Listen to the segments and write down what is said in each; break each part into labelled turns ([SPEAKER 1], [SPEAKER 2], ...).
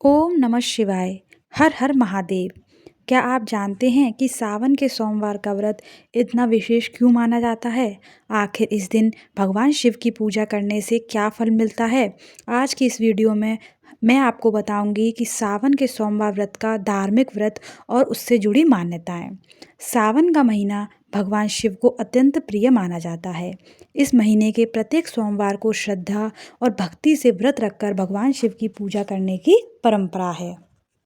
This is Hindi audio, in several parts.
[SPEAKER 1] ओम नमः शिवाय। हर हर महादेव। क्या आप जानते हैं कि सावन के सोमवार का व्रत इतना विशेष क्यों माना जाता है? आखिर इस दिन भगवान शिव की पूजा करने से क्या फल मिलता है? आज की इस वीडियो में मैं आपको बताऊंगी कि सावन के सोमवार व्रत का धार्मिक व्रत और उससे जुड़ी मान्यताएं। सावन का महीना भगवान शिव को अत्यंत प्रिय माना जाता है। इस महीने के प्रत्येक सोमवार को श्रद्धा और भक्ति से व्रत रखकर भगवान शिव की पूजा करने की परंपरा है।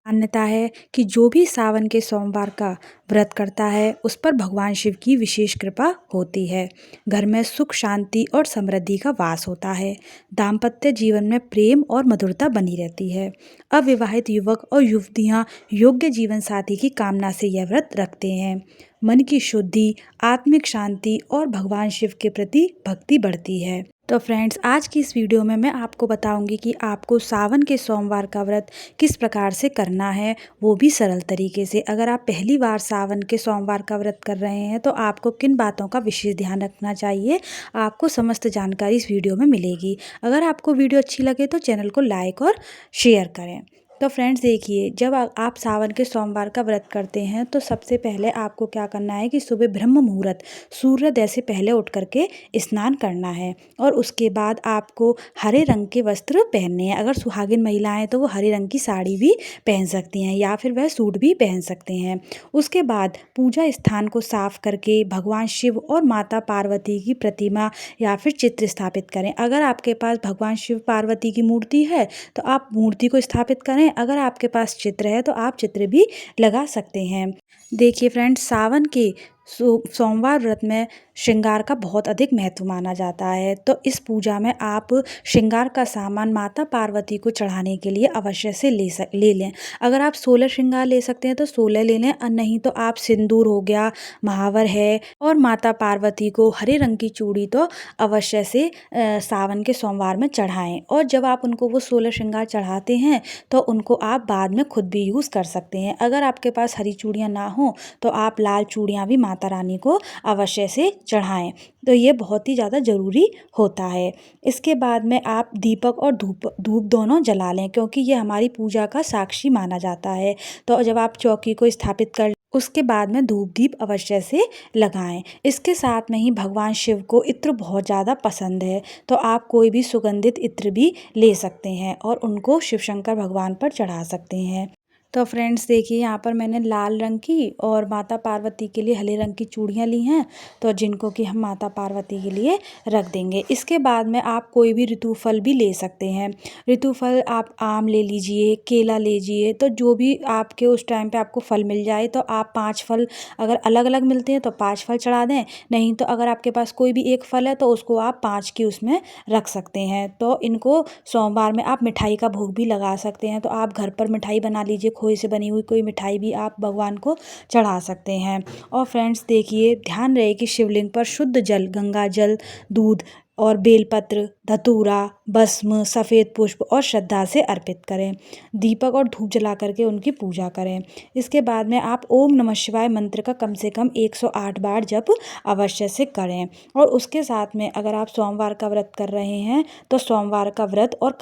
[SPEAKER 1] मान्यता है कि जो भी सावन के सोमवार का व्रत करता है उस पर भगवान शिव की विशेष कृपा होती है। घर में सुख शांति और समृद्धि का वास होता है। दाम्पत्य जीवन में प्रेम और मधुरता बनी रहती है। अविवाहित युवक और युवतियां योग्य जीवन साथी की कामना से यह व्रत रखते हैं। मन की शुद्धि, आत्मिक शांति और भगवान शिव के प्रति भक्ति बढ़ती है। तो फ्रेंड्स, आज की इस वीडियो में मैं आपको बताऊंगी कि आपको सावन के सोमवार का व्रत किस प्रकार से करना है, वो भी सरल तरीके से। अगर आप पहली बार सावन के सोमवार का व्रत कर रहे हैं तो आपको किन बातों का विशेष ध्यान रखना चाहिए, आपको समस्त जानकारी इस वीडियो में मिलेगी। अगर आपको वीडियो अच्छी लगे तो चैनल को लाइक और शेयर करें। तो फ्रेंड्स देखिए, जब आप सावन के सोमवार का व्रत करते हैं तो सबसे पहले आपको क्या करना है कि सुबह ब्रह्म मुहूर्त सूर्योदय से पहले उठ करके स्नान करना है और उसके बाद आपको हरे रंग के वस्त्र पहनने हैं। अगर सुहागिन महिलाएं हैं तो वो हरे रंग की साड़ी भी पहन सकती हैं या फिर वह सूट भी पहन सकते हैं। उसके बाद पूजा स्थान को साफ करके भगवान शिव और माता पार्वती की प्रतिमा या फिर चित्र स्थापित करें। अगर आपके पास भगवान शिव पार्वती की मूर्ति है तो आप मूर्ति को स्थापित करें। अगर आपके पास चित्र है तो आप चित्र भी लगा सकते हैं। देखिए फ्रेंड्स, सावन के सोमवार व्रत में श्रृंगार का बहुत अधिक महत्व माना जाता है। तो इस पूजा में आप श्रृंगार का सामान माता पार्वती को चढ़ाने के लिए अवश्य से ले लें। अगर आप 16 श्रृंगार ले सकते हैं तो 16 ले लें, और नहीं तो आप सिंदूर हो गया, महावर है, और माता पार्वती को हरे रंग की चूड़ी तो अवश्य से सावन के सोमवार में चढ़ाएं। और जब आप उनको वो 16 श्रृंगार चढ़ाते हैं तो उनको आप बाद में खुद भी यूज़ कर सकते हैं। अगर आपके पास हरी चूड़ियाँ ना हो तो आप लाल चूड़ियाँ भी माता रानी को अवश्य से चढ़ाएं। तो ये बहुत ही ज़्यादा ज़रूरी होता है। इसके बाद में आप दीपक और धूप दोनों जला लें, क्योंकि ये हमारी पूजा का साक्षी माना जाता है। तो जब आप चौकी को स्थापित कर उसके बाद में धूप दीप अवश्य से लगाएं। इसके साथ में ही भगवान शिव को इत्र बहुत ज़्यादा पसंद है, तो आप कोई भी सुगंधित इत्र भी ले सकते हैं और उनको शिव शंकर भगवान पर चढ़ा सकते हैं। तो फ्रेंड्स देखिए, यहाँ पर मैंने लाल रंग की और माता पार्वती के लिए हरे रंग की चूड़ियाँ ली हैं, तो जिनको कि हम माता पार्वती के लिए रख देंगे। इसके बाद में आप कोई भी ऋतु फल भी ले सकते हैं। ऋतु फल आप आम ले लीजिए, केला ले लीजिए, तो जो भी आपके उस टाइम पे आपको फल मिल जाए तो आप 5 फल, अगर अलग अलग मिलते हैं तो 5 फल चढ़ा दें। नहीं तो अगर आपके पास कोई भी एक फल है तो उसको आप 5 की उसमें रख सकते हैं। तो इनको सोमवार में आप मिठाई का भोग भी लगा सकते हैं। तो आप घर पर मिठाई बना लीजिए, खोए से बनी हुई कोई मिठाई भी आप भगवान को चढ़ा सकते हैं। और फ्रेंड्स देखिए, ध्यान रहे कि शिवलिंग पर शुद्ध जल, गंगा जल, दूध और बेलपत्र, धतूरा, भस्म, सफ़ेद पुष्प और श्रद्धा से अर्पित करें। दीपक और धूप जला करके उनकी पूजा करें। इसके बाद में आप ओम नमः शिवाय मंत्र का कम से कम 108 बार जप अवश्य से करें। और उसके साथ में अगर आप सोमवार का व्रत कर रहे हैं तो सोमवार का व्रत और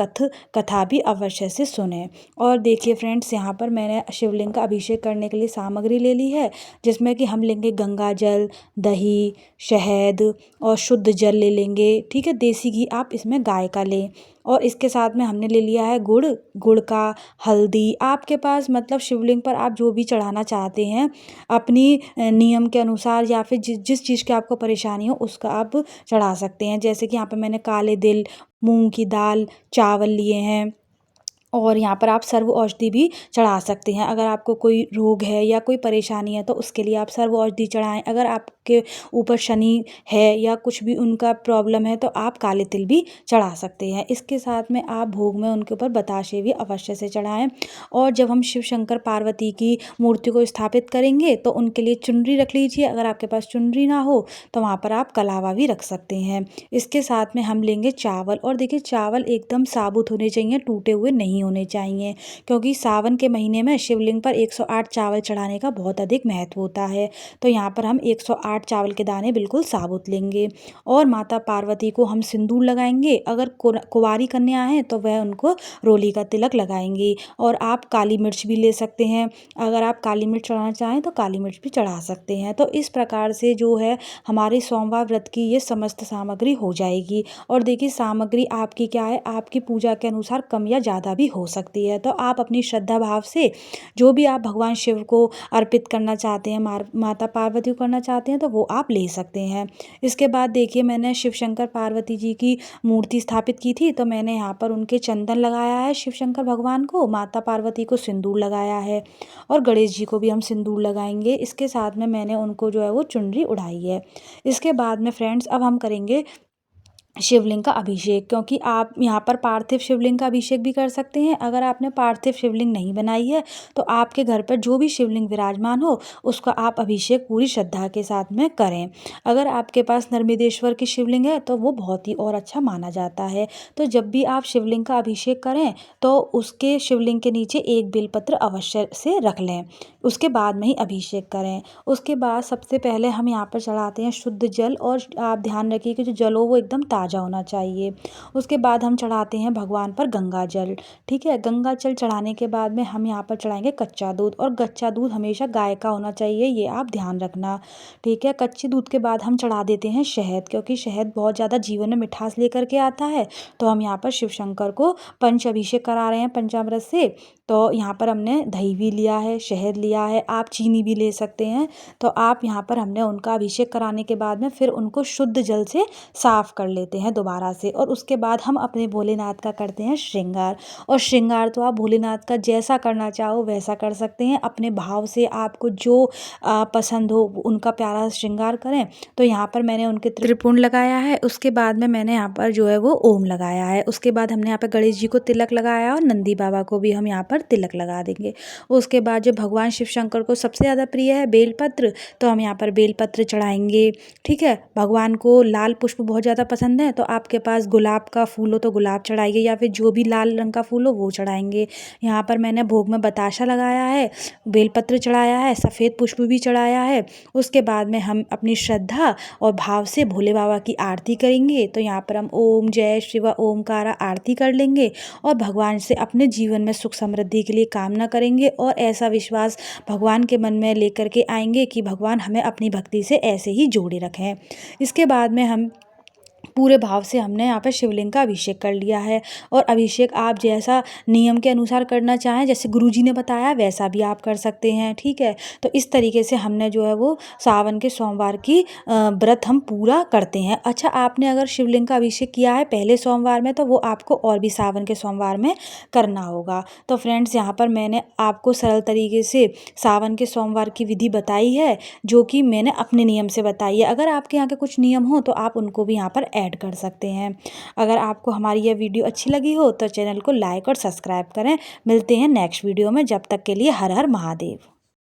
[SPEAKER 1] कथा भी अवश्य से सुनें। और देखिए फ्रेंड्स, यहाँ पर मैंने शिवलिंग का अभिषेक करने के लिए सामग्री ले ली है, जिसमें कि हम लेंगे गंगा जल, दही, शहद और शुद्ध जल ले लेंगे। ठीक है, देसी घी आप इसमें गाय का लें। और इसके साथ में हमने ले लिया है गुड़ का, हल्दी। आपके पास मतलब शिवलिंग पर आप जो भी चढ़ाना चाहते हैं अपनी नियम के अनुसार, या फिर जिस चीज़ की आपको परेशानी हो उसका आप चढ़ा सकते हैं। जैसे कि यहाँ पे मैंने काले तिल, मूंग की दाल, चावल लिए हैं। और यहाँ पर आप सर्व औषधि भी चढ़ा सकते हैं। अगर आपको कोई रोग है या कोई परेशानी है तो उसके लिए आप सर्व औषधि चढ़ाएं। अगर आपके ऊपर शनि है या कुछ भी उनका प्रॉब्लम है तो आप काले तिल भी चढ़ा सकते हैं। इसके साथ में आप भोग में उनके ऊपर बताशे भी अवश्य से चढ़ाएं। और जब हम शिव शंकर पार्वती की मूर्ति को स्थापित करेंगे तो उनके लिए चुनरी रख लीजिए। अगर आपके पास चुनरी ना हो तो वहाँ पर आप कलावा भी रख सकते हैं। इसके साथ में हम लेंगे चावल, और देखिए चावल एकदम साबुत होने चाहिए, टूटे हुए नहीं नहीं होने चाहिए, क्योंकि सावन के महीने में शिवलिंग पर 108 चावल चढ़ाने का बहुत अधिक महत्व होता है। तो यहाँ पर हम 108 चावल के दाने बिल्कुल साबुत लेंगे और माता पार्वती को हम सिंदूर लगाएंगे। अगर कुंवारी कन्या हैं तो वह उनको रोली का तिलक लगाएंगी। और आप काली मिर्च भी ले सकते हैं, अगर आप काली मिर्च चढ़ाना चाहें तो काली मिर्च भी चढ़ा सकते हैं। तो इस प्रकार से जो है हमारे सोमवार व्रत की ये समस्त सामग्री हो जाएगी। और देखिए सामग्री आपकी क्या है, आपकी पूजा के अनुसार कम या ज़्यादा भी हो सकती है। तो आप अपनी श्रद्धा भाव से जो भी आप भगवान शिव को अर्पित करना चाहते हैं, माता पार्वती को करना चाहते हैं, तो वो आप ले सकते हैं। इसके बाद देखिए मैंने शिव शंकर पार्वती जी की मूर्ति स्थापित की थी, तो मैंने यहाँ पर उनके चंदन लगाया है शिव शंकर भगवान को, माता पार्वती को सिंदूर लगाया है और गणेश जी को भी हम सिंदूर लगाएंगे। इसके साथ में मैंने उनको जो है वो चुनरी उड़ाई है। इसके बाद में फ्रेंड्स अब हम करेंगे शिवलिंग का अभिषेक, क्योंकि आप यहाँ पर पार्थिव शिवलिंग का अभिषेक भी कर सकते हैं। अगर आपने पार्थिव शिवलिंग नहीं बनाई है तो आपके घर पर जो भी शिवलिंग विराजमान हो उसका आप अभिषेक पूरी श्रद्धा के साथ में करें। अगर आपके पास नर्मदेश्वर की शिवलिंग है तो वो बहुत ही और अच्छा माना जाता है। तो जब भी आप शिवलिंग का अभिषेक करें तो उसके शिवलिंग के नीचे एक बेलपत्र अवश्य से रख लें, उसके बाद में ही अभिषेक करें। उसके बाद सबसे पहले हम यहाँ पर चढ़ाते हैं शुद्ध जल, और आप ध्यान रखिए कि जो जल हो वो एकदम ताज़ा होना चाहिए। उसके बाद हम चढ़ाते हैं भगवान पर गंगा जल। ठीक है, गंगा जल चढ़ाने के बाद में हम यहाँ पर चढ़ाएंगे कच्चा दूध, और कच्चा दूध हमेशा गाय का होना चाहिए, ये आप ध्यान रखना। ठीक है, कच्चे दूध के बाद हम चढ़ा देते हैं शहद, क्योंकि शहद बहुत ज़्यादा जीवन में मिठास लेकर के आता है। तो हम यहाँ पर शिव शंकर को पंच अभिषेक करा रहे हैं पंचामृत से। तो यहाँ पर हमने दही भी लिया है, शहद लिया है, आप चीनी भी ले सकते हैं। तो आप यहाँ पर हमने उनका अभिषेक कराने के बाद में फिर उनको शुद्ध जल से साफ कर लेते हैं दोबारा से। और उसके बाद हम अपने भोलेनाथ का करते हैं श्रृंगार। और श्रृंगार तो आप भोलेनाथ का जैसा करना चाहो वैसा कर सकते हैं, अपने भाव से आपको जो पसंद हो उनका प्यारा श्रृंगार करें। तो यहाँ पर मैंने उनके त्रिपुंड लगाया है, उसके बाद में मैंने यहाँ पर जो है वो ओम लगाया है। उसके बाद हमने यहाँ पर गणेश जी को तिलक लगाया और नंदी बाबा को भी हम यहाँ पर तिलक लगा देंगे। उसके बाद जो भगवान शिव शंकर को सबसे ज़्यादा प्रिय है बेलपत्र, तो हम यहाँ पर बेलपत्र चढ़ाएंगे। ठीक है, भगवान को लाल पुष्प बहुत ज़्यादा पसंद है, तो आपके पास गुलाब का फूल हो तो गुलाब चढ़ाइए, या फिर जो भी लाल रंग का फूल हो वो चढ़ाएंगे। यहाँ पर मैंने भोग में बताशा लगाया है, बेलपत्र चढ़ाया है, सफ़ेद पुष्प भी चढ़ाया है। उसके बाद में हम अपनी श्रद्धा और भाव से भोले बाबा की आरती करेंगे। तो यहाँ पर हम ओम जय शिव ओमकारा आरती कर लेंगे और भगवान से अपने जीवन में सुख समृद्धि के लिए कामना करेंगे, और ऐसा विश्वास भगवान के मन में लेकर के आएंगे कि भगवान हमें अपनी भक्ति से ऐसे ही जोड़े रखें। इसके बाद में हम पूरे भाव से हमने यहाँ पर शिवलिंग का अभिषेक कर लिया है। और अभिषेक आप जैसा नियम के अनुसार करना चाहें, जैसे गुरुजी ने बताया वैसा भी आप कर सकते हैं। ठीक है, तो इस तरीके से हमने जो है वो सावन के सोमवार की व्रत हम पूरा करते हैं। अच्छा, आपने अगर शिवलिंग का अभिषेक किया है पहले सोमवार में तो वो आपको और भी सावन के सोमवार में करना होगा। तो फ्रेंड्स, यहाँ पर मैंने आपको सरल तरीके से सावन के सोमवार की विधि बताई है, जो कि मैंने अपने नियम से बताई है। अगर आपके यहाँ के कुछ नियम हो तो आप उनको भी यहाँ पर ऐड कर सकते हैं। अगर आपको हमारी यह वीडियो अच्छी लगी हो तो चैनल को लाइक और सब्सक्राइब करें। मिलते हैं नेक्स्ट वीडियो में, जब तक के लिए हर हर महादेव।